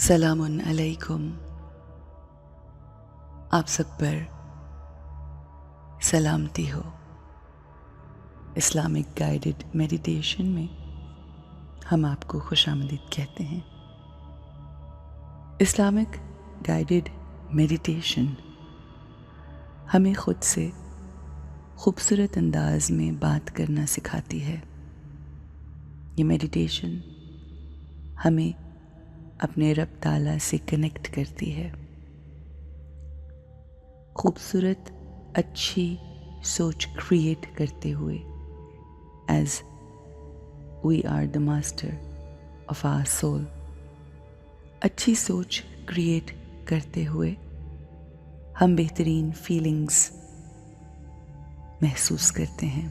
सलामुन अलैकुम। आप सब पर सलामती हो। इस्लामिक गाइडेड मेडिटेशन में हम आपको खुशामदीद कहते हैं। इस्लामिक गाइडेड मेडिटेशन हमें खुद से खूबसूरत अंदाज में बात करना सिखाती है। ये मेडिटेशन हमें अपने रब ताला से कनेक्ट करती है। खूबसूरत अच्छी सोच क्रिएट करते हुए, as we are the master of our soul. अच्छी सोच क्रिएट करते हुए हम बेहतरीन फीलिंग्स महसूस करते हैं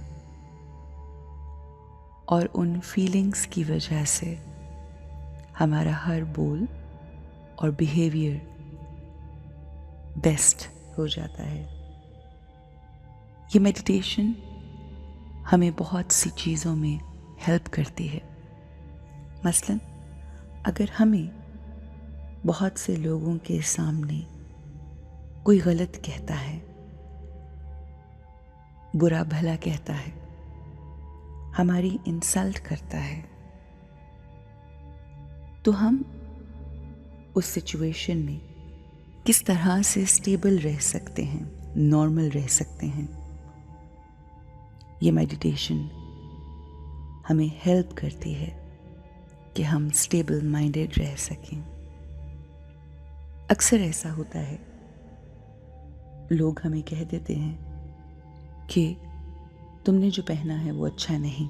और उन फीलिंग्स की वजह से हमारा हर बोल और बिहेवियर बेस्ट हो जाता है। ये मेडिटेशन हमें बहुत सी चीज़ों में हेल्प करती है। मसलन अगर हमें बहुत से लोगों के सामने कोई गलत कहता है, बुरा भला कहता है, हमारी इंसल्ट करता है, तो हम उस सिचुएशन में किस तरह से स्टेबल रह सकते हैं, नॉर्मल रह सकते हैं। ये मेडिटेशन हमें हेल्प करती है कि हम स्टेबल माइंडेड रह सकें। अक्सर ऐसा होता है, लोग हमें कह देते हैं कि तुमने जो पहना है वो अच्छा नहीं,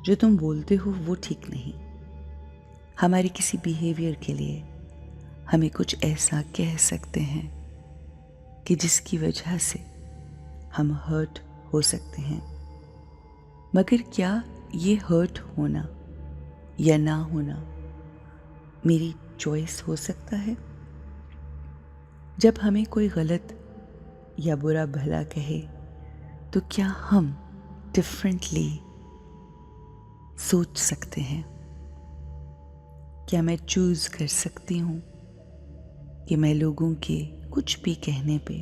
जो तुम बोलते हो वो ठीक नहीं। हमारे किसी बिहेवियर के लिए हमें कुछ ऐसा कह सकते हैं कि जिसकी वजह से हम हर्ट हो सकते हैं। मगर क्या ये हर्ट होना या ना होना मेरी चॉइस हो सकता है? जब हमें कोई गलत या बुरा भला कहे तो क्या हम डिफरेंटली सोच सकते हैं? क्या मैं चूज कर सकती हूँ कि मैं लोगों के कुछ भी कहने पे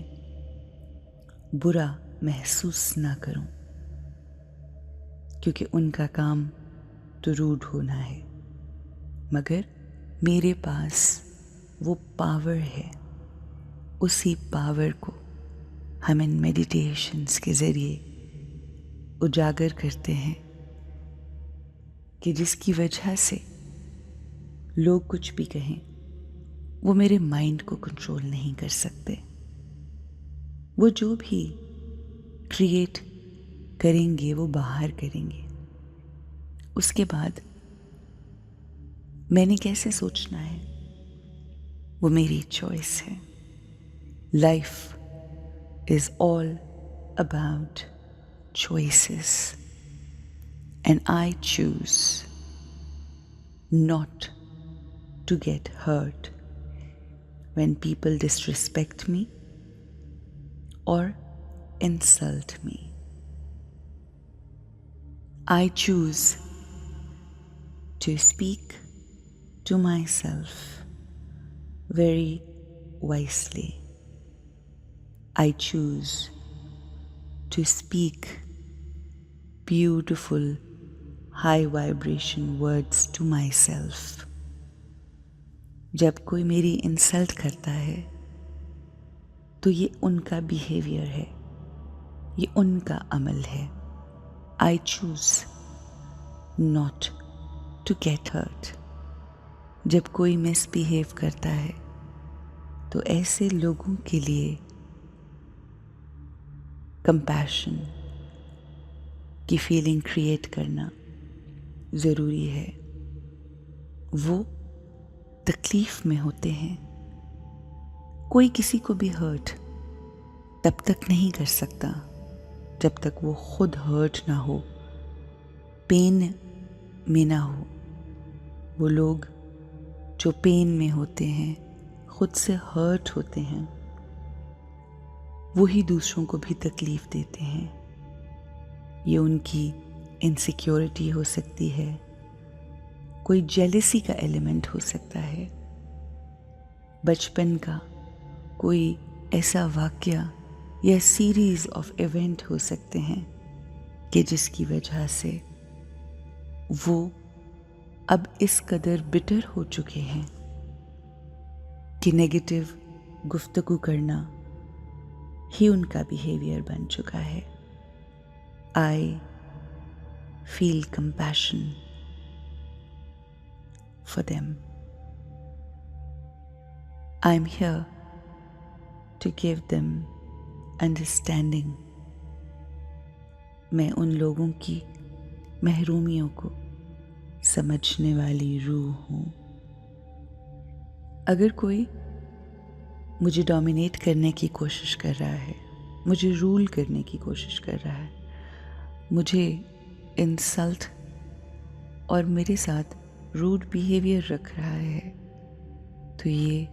बुरा महसूस ना करूं, क्योंकि उनका काम तो रूड होना है, मगर मेरे पास वो पावर है। उसी पावर को हम इन मेडिटेशंस के ज़रिए उजागर करते हैं कि जिसकी वजह से लोग कुछ भी कहें वो मेरे माइंड को कंट्रोल नहीं कर सकते। वो जो भी क्रिएट करेंगे वो बाहर करेंगे। उसके बाद मैंने कैसे सोचना है वो मेरी चॉइस है। Life is all about choices and I choose not to get hurt when people disrespect me or insult me. I choose to speak to myself very wisely. I choose to speak beautiful, high vibration words to myself. जब कोई मेरी insult करता है तो ये उनका behaviour है, ये उनका अमल है। I choose not to get hurt. जब कोई मिसबिहेव करता है तो ऐसे लोगों के लिए कंपैशन की फीलिंग क्रिएट करना ज़रूरी है। वो तकलीफ में होते हैं। कोई किसी को भी हर्ट तब तक नहीं कर सकता जब तक वो खुद हर्ट ना हो, पेन में ना हो। वो लोग जो पेन में होते हैं, खुद से हर्ट होते हैं, वही दूसरों को भी तकलीफ देते हैं। ये उनकी इनसिक्योरिटी हो सकती है, कोई जेलसी का एलिमेंट हो सकता है, बचपन का कोई ऐसा वाकया या सीरीज ऑफ इवेंट हो सकते हैं कि जिसकी वजह से वो अब इस कदर बिटर हो चुके हैं कि नेगेटिव गुफ्तगू करना ही उनका बिहेवियर बन चुका है। I feel compassion for them. I'm here to give them understanding. मैं उन लोगों की महरूमियों को समझने वाली रूह हूँ। अगर कोई मुझे डोमिनेट करने की कोशिश कर रहा है, मुझे रूल करने की कोशिश कर रहा है, मुझे इंसल्ट और मेरे साथ रूड बिहेवियर रख रहा है, तो ये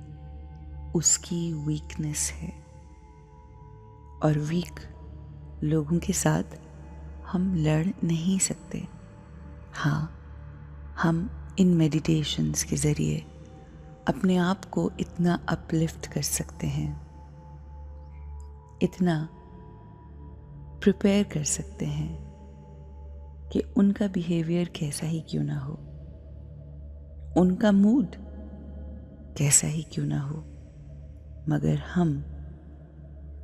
उसकी वीकनेस है। और वीक लोगों के साथ हम लड़ नहीं सकते। हाँ, हम इन मेडिटेशंस के ज़रिए अपने आप को इतना अपलिफ्ट कर सकते हैं, इतना प्रिपेयर कर सकते हैं कि उनका बिहेवियर कैसा ही क्यों ना हो, उनका मूड कैसा ही क्यों ना हो, मगर हम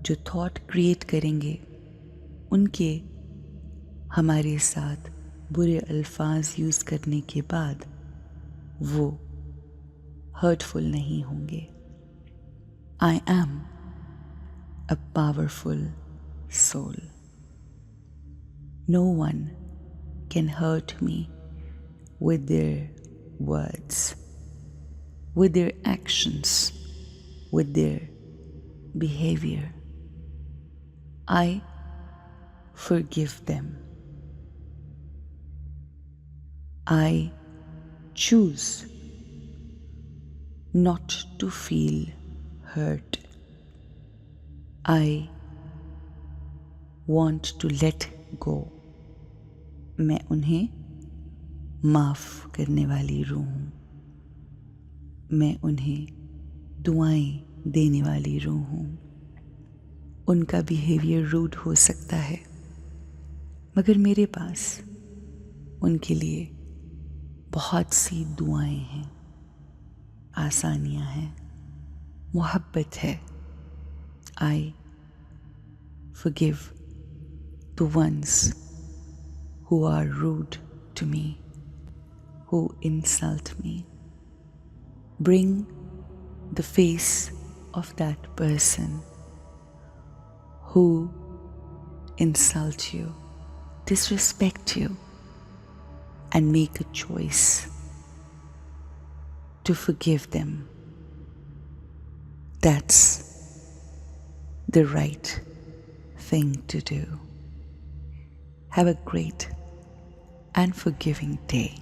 जो थॉट क्रिएट करेंगे उनके हमारे साथ बुरे अल्फाज यूज़ करने के बाद वो हर्टफुल नहीं होंगे। I am a powerful soul. No one can hurt me with their words, with their actions, with their behavior. I forgive them. I choose not to feel hurt. I want to let go. मैं उन्हें माफ़ करने वाली रूह हूँ। मैं उन्हें दुआएं देने वाली रूह हूँ। उनका बिहेवियर रूड हो सकता है, मगर मेरे पास उनके लिए बहुत सी दुआएं हैं, आसानियाँ हैं, मोहब्बत है। आई forgive the ones who are rude to me, who insult me. Bring the face of that person who insult you, disrespect you, and make a choice to forgive them. That's the right thing to do. Have a great and forgiving day.